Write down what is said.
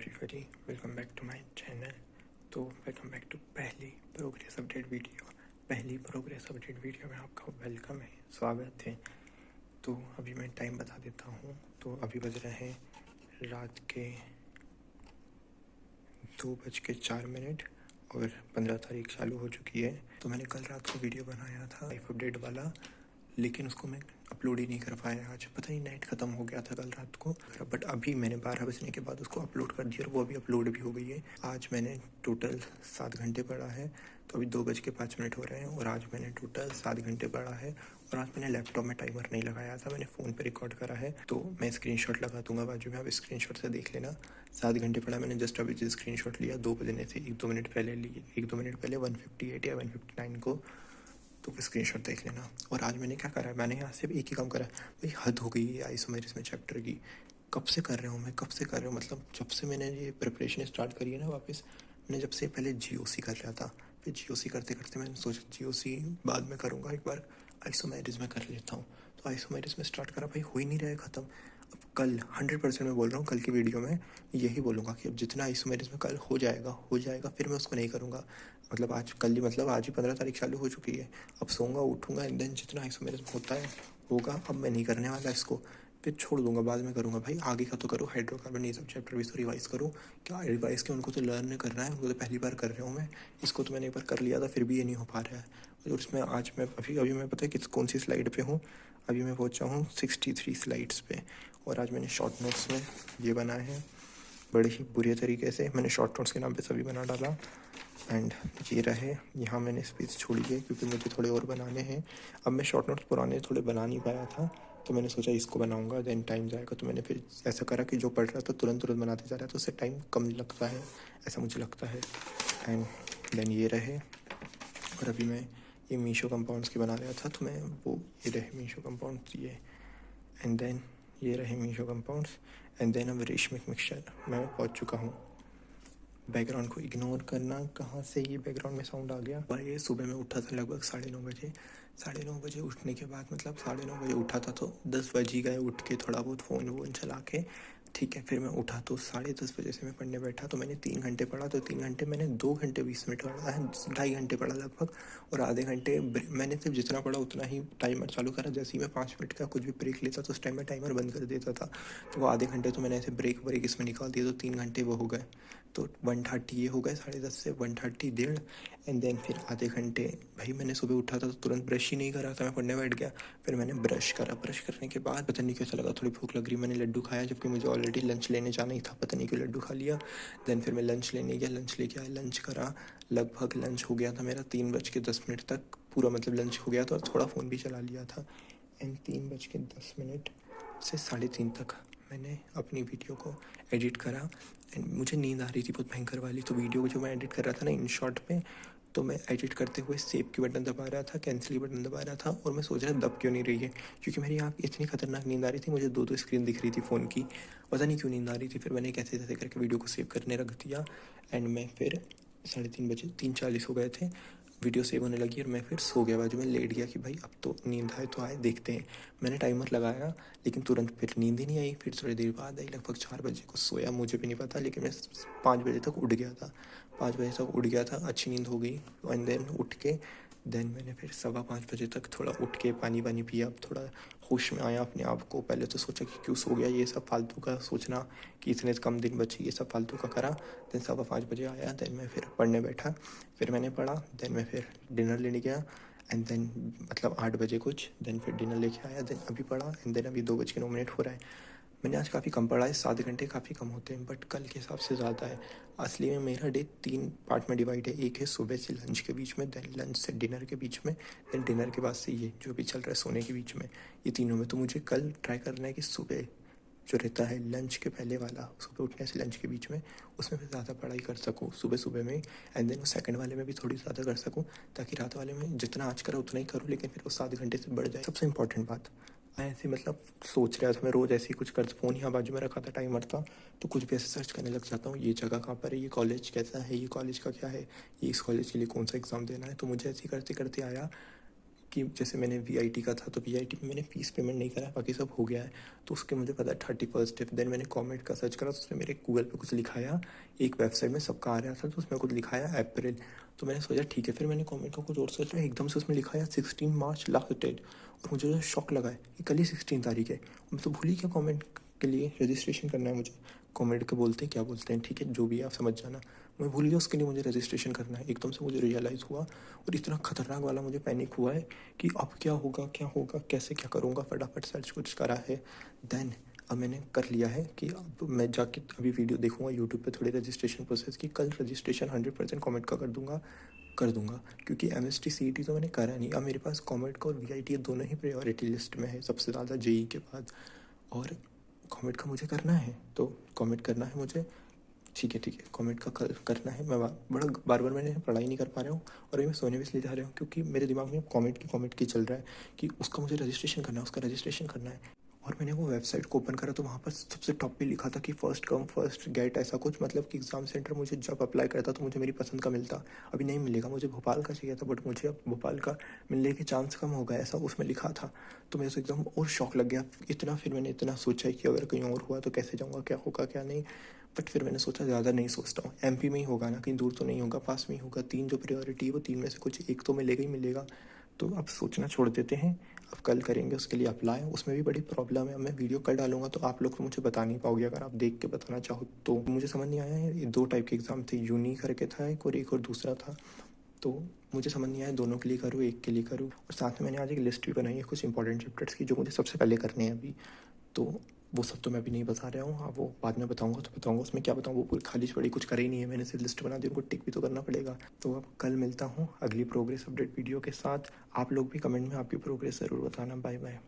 Everybody, welcome back to my channel. तो welcome back to पहली progress update video में आपका वेलकम है, स्वागत है। तो अभी मैं टाइम बता देता हूँ। तो अभी बज रहे हैं रात के 2:04 और 15 तारीख चालू हो चुकी है। तो मैंने कल रात को वीडियो बनाया था लाइफ अपडेट वाला, लेकिन उसको मैं अपलोड ही नहीं कर पाया। आज पता नहीं नेट ख़त्म हो गया था कल रात को, बट अभी मैंने 12 बजने के बाद उसको अपलोड कर दिया और वो अभी अपलोड भी हो गई है। आज मैंने टोटल 7 घंटे पढ़ा है। तो अभी 2:05 हो रहे हैं और आज मैंने टोटल 7 घंटे पढ़ा है। और आज मैंने लैपटॉप में टाइमर नहीं लगाया था, मैंने फ़ोन पे रिकॉर्ड करा है। तो मैं स्क्रीनशॉट लगा दूंगा बाजू में, आप स्क्रीनशॉट से देख लेना। 7 घंटे पढ़ा मैंने। जस्ट अभी जो स्क्रीनशॉट लिया 2 बजने से 1-2 मिनट पहले लिए, 1-2 मिनट पहले 1:58 या 1:59 को। तो फिर स्क्रीनशॉट देख लेना। और आज मैंने क्या करा है, मैंने यहाँ से एक ही काम करा है। भाई हद हो गई है आइसोमेरिज्म में चैप्टर की। कब से कर रहा हूँ मतलब जब से मैंने ये प्रिपरेशन स्टार्ट करी है ना वापस। मैंने जब से पहले जीओसी कर रहा था, फिर जीओसी करते करते मैंने सोचा जीओसी बाद में करूँगा, एक बार आइसोमेरिज्म में कर लेता हूँ। तो आइसोमेरिज्म में स्टार्ट करा, भाई हो ही नहीं रहा है ख़त्म। अब कल 100% मैं बोल रहा हूँ, कल की वीडियो में यही बोलूँगा कि अब जितना आइसोमेरिज्म कल हो जाएगा, फिर मैं उसको नहीं करूँगा। मतलब आज ही 15 तारीख चालू हो चुकी है। अब सोऊंगा, उठूँगा, एंड देन जितना आइसोमेरिज्म होता है होगा। अब मैं नहीं करने वाला इसको, फिर छोड़ दूंगा, बाद में करूँगा। भाई आगे का तो करो, हाइड्रोकार्बन ये सब चैप्टर भी तो रिवाइज़ करो। क्या रिवाइज के, उनको तो लर्न करना है, उनको तो पहली बार कर रहा हूँ मैं। इसको तो मैंने एक बार कर लिया था, फिर भी ये नहीं हो पा रहा है। और उसमें आज मैं अभी मैं पता है कौन सी स्लाइड पे हूँ। अभी मैं पहुँचा हूँ 63 स्लाइड्स पे। और आज मैंने शॉर्ट नोट्स में ये बनाए हैं बड़े ही बुरे तरीके से। मैंने शॉर्ट नोट्स के नाम पे सभी बना डाला। एंड ये रहे, यहाँ मैंने स्पेस छोड़ी है क्योंकि मुझे थोड़े और बनाने हैं। अब मैं शॉर्ट नोट्स पुराने थोड़े बना नहीं पाया था, तो मैंने सोचा इसको बनाऊंगा, देन टाइम जाएगा। तो मैंने फिर ऐसा करा कि जो पढ़ रहा था तुरंत बनाते जा रहा है, तो उससे टाइम कम लगता है, ऐसा मुझे लगता है। एंड देन ये रहे। और अभी मैं ये मीशो कंपाउंड्स के बना रहा था, तो मैं वो ये रहे मीशो कंपाउंड्स ये। एंड देन ये रहे मीशो कंपाउंड्स। एंड देन अब रेशमिक मिक्सचर मैं पहुँच चुका हूँ। बैकग्राउंड को इग्नोर करना, कहाँ से ये बैकग्राउंड में साउंड आ गया। भाई ये सुबह में उठा था लगभग 9:30 बजे। 9:30 बजे उठने के बाद, मतलब 9:30 बजे उठा था तो 10 बज ही गए उठ के, थोड़ा बहुत फ़ोन वोन चला के। ठीक है, फिर मैं उठा तो 10:30 बजे से मैं पढ़ने बैठा। तो मैंने 3 घंटे पढ़ा। तो 3 घंटे मैंने 2 घंटे 20 मिनट पढ़ा है, 2.5 घंटे पढ़ा लगभग। और आधे घंटे मैंने सिर्फ जितना पढ़ा उतना ही टाइमर चालू करा। जैसे ही मैं 5 मिनट का कुछ भी ब्रेक लेता तो उस टाइम में टाइमर बंद कर देता था। तो वो आधे घंटे तो मैंने ऐसे ब्रेक इसमें निकाल दिया, तो 3 घंटे वो हो गए। तो 1:30 ये हो गए, 10:30 से 1:30 1:30। एंड देन फिर आधे घंटे, भाई मैंने सुबह उठा था तो तुरंत ब्रश ही नहीं करा था, मैं पढ़ने बैठ गया। फिर मैंने ब्रश करा, ब्रश करने के बाद पता नहीं कैसा लगा, थोड़ी भूख लग रही, मैंने लड्डू खाया, जबकि मुझे ऑलरेडी लंच लेने जाना ही था। पता नहीं क्यों लड्डू खा लिया। देन फिर मैं लंच लेने गया, लंच लेके आया, लंच करा। लगभग लंच हो गया था मेरा 3:10 तक पूरा, मतलब लंच हो गया था। और थोड़ा फ़ोन भी चला लिया था। एंड 3:10 से 3:30 तक मैंने अपनी वीडियो को एडिट करा। एंड मुझे नींद आ रही थी बहुत भयंकर वाली। तो वीडियो को जो मैं एडिट कर रहा था ना इन शॉर्ट में, तो मैं एडिट करते हुए सेव की बटन दबा रहा था, कैंसिल की बटन दबा रहा था। और मैं सोच रहा दब क्यों नहीं रही है, क्योंकि मेरी आँख इतनी खतरनाक नींद आ रही थी, मुझे 2 स्क्रीन दिख रही थी फ़ोन की। पता नहीं क्यों नींद आ रही थी। फिर मैंने कैसे तैसे करके वीडियो को सेव करने रख दिया। एंड मैं फिर 3:30 बजे 3:40 हो गए थे, वीडियो सेव होने लगी और मैं फिर सो गया, बाजू में लेट गया कि भाई अब तो नींद आए तो आए, देखते हैं। मैंने टाइमर लगाया, लेकिन तुरंत फिर नींद ही नहीं आई। फिर थोड़ी देर बाद आई, लगभग 4 बजे को सोया, मुझे भी नहीं पता, लेकिन मैं 5 बजे तक उठ गया था। 5 बजे तक उठ गया था, अच्छी नींद हो गई। एंड देन उठ के मैंने फिर 4:15 बजे तक थोड़ा उठ के पानी पिया, अब थोड़ा होश में आया अपने आप को। पहले तो सोचा कि क्यों सो गया, ये सब फालतू का सोचना कि इतने कम दिन बचे, ये सब फालतू का करा। देन 5:15 बजे आया, देन मैं फिर पढ़ने बैठा, फिर मैंने पढ़ा। देन मैं फिर डिनर लेने गया। एंड देन मतलब 8 बजे कुछ, देन फिर डिनर लेके आया, देन अभी पढ़ा। एंड देन अभी 2:09 हो रहा है। मैंने आज काफ़ी कम पढ़ा है, 7 घंटे काफ़ी कम होते हैं, बट कल के हिसाब से ज़्यादा है। असली में मेरा डे 3 पार्ट में डिवाइड है। एक है सुबह से लंच के बीच में, देन लंच से डिनर के बीच में, देन डिनर के बाद से ये जो भी चल रहा है सोने के बीच में, ये तीनों में। तो मुझे कल ट्राई करना है कि सुबह जो रहता है लंच के पहले वाला, सुबह उठने से लंच के बीच में, उसमें मैं ज़्यादा पढ़ाई कर सकूँ सुबह सुबह में। एंड देन वो सेकंड वाले में भी थोड़ी ज़्यादा कर सकूँ, ताकि रात वाले में जितना आज करा उतना ही करूँ, लेकिन फिर वो 7 घंटे से बढ़ जाए। सबसे इंपॉर्टेंट बात, मैं ऐसे मतलब सोच रहा था, मैं रोज़ ऐसे ही कुछ कर, फ़ोन यहाँ बाजू में रखा था, टाइमर था, तो कुछ भी ऐसे सर्च करने लग जाता हूँ, ये जगह कहाँ पर है, ये कॉलेज कैसा है, ये कॉलेज का क्या है, ये इस कॉलेज के लिए कौन सा एग्ज़ाम देना है। तो मुझे ऐसे ही करते करते आया कि जैसे मैंने वीआईटी का था तो वीआईटी में मैंने फीस पेमेंट नहीं करा, बाकी सब हो गया है। तो उसके मुझे पता है 31st है। देन मैंने कमेंट का सर्च करा तो उसमें मेरे गूगल पे कुछ लिखाया, एक वेबसाइट में सबका आ रहा था तो उसमें कुछ लिखाया अप्रैल। तो मैंने सोचा ठीक है, फिर मैंने कमेंट का कुछ और सोचा, एकदम से उसमें लिखाया 16 मार्च लास्ट डेट। और मुझे जो शौक लगा है कि कल ही 16 तारीख है। मैं तो भूल ही क्या कमेंट के लिए रजिस्ट्रेशन करना है मुझे। कमेंट के बोलते हैं क्या बोलते हैं, ठीक है जो भी है आप समझ जाना। मैं भूल गया उसके लिए मुझे रजिस्ट्रेशन करना है। एकदम से मुझे रियलाइज़ हुआ और इतना खतरनाक वाला मुझे पैनिक हुआ है कि अब क्या होगा कैसे क्या करूँगा। फटाफट सर्च कुछ करा है। देन अब मैंने कर लिया है कि अब मैं जाके अभी वीडियो देखूंगा यूट्यूब पे थोड़ी रजिस्ट्रेशन प्रोसेस की। कल रजिस्ट्रेशन 100% कमेंट का कर दूंगा क्योंकि एमएसटी सीईटी तो मैंने करा नहीं। अब मेरे पास कॉमेट का और वीआईटी दोनों ही प्रायोरिटी लिस्ट में है सबसे ज़्यादा जेई के बाद। और कॉमेट का मुझे करना है तो कॉमेट करना है मुझे। ठीक है कॉमेट का करना है। मैं बड़ा बार मैंने पढ़ाई नहीं कर पा रहा हूँ और अभी मैं सोने भी इसलिए जा रहा हूँ क्योंकि मेरे दिमाग में कॉमेट की चल रहा है कि उसका मुझे रजिस्ट्रेशन करना है, उसका रजिस्ट्रेशन करना है। और मैंने वो वेबसाइट को ओपन करा तो वहाँ पर सबसे टॉप पे लिखा था कि फर्स्ट कम फर्स्ट गेट, ऐसा कुछ मतलब कि एग्ज़ाम सेंटर मुझे जब अप्लाई करता तो मुझे मेरी पसंद का मिलता। अभी नहीं मिलेगा, मुझे भोपाल का चाहिए था बट मुझे अब भोपाल का मिलने के चांस कम हो गए, ऐसा उसमें लिखा था। तो मेरे से एकदम और शौक लग गया इतना। फिर मैंने इतना सोचा कि अगर कहीं और हुआ तो कैसे जाऊँगा, क्या होगा क्या नहीं। बट फिर मैंने सोचा ज़्यादा नहीं सोचता हूँ, एमपी में ही होगा ना, कहीं दूर तो नहीं होगा, पास में ही होगा। तीन जो प्रायोरिटी है वो तीन में से कुछ एक तो मिलेगा ही मिलेगा। तो अब सोचना छोड़ देते हैं, अब कल करेंगे उसके लिए अप्लाई। उसमें भी बड़ी प्रॉब्लम है, अब मैं वीडियो कल डालूंगा तो आप लोग तो मुझे बता नहीं पाओगे अगर आप देख के बताना चाहो तो। मुझे समझ नहीं आया है, ये दो टाइप के एग्ज़ाम थे, यूनी करके था एक और दूसरा था। तो मुझे समझ नहीं आया दोनों के लिए करूँ एक के लिए करूँ। और साथ में मैंने आज एक लिस्ट भी बनाई है कुछ इंपॉर्टेंट चैप्टर्स की जो मुझे सबसे पहले करने हैं अभी। तो वो सब तो मैं अभी नहीं बता रहा हूँ, हाँ वो बाद में बताऊँगा तो बताऊँगा। उसमें क्या बताऊँ, वो पूरी खाली पड़ी कुछ करे ही नहीं है मैंने, सिर्फ लिस्ट बना दी, उनको टिक भी तो करना पड़ेगा। तो अब कल मिलता हूँ अगली प्रोग्रेस अपडेट वीडियो के साथ। आप लोग भी कमेंट में आपकी प्रोग्रेस ज़रूर बताना। Bye bye.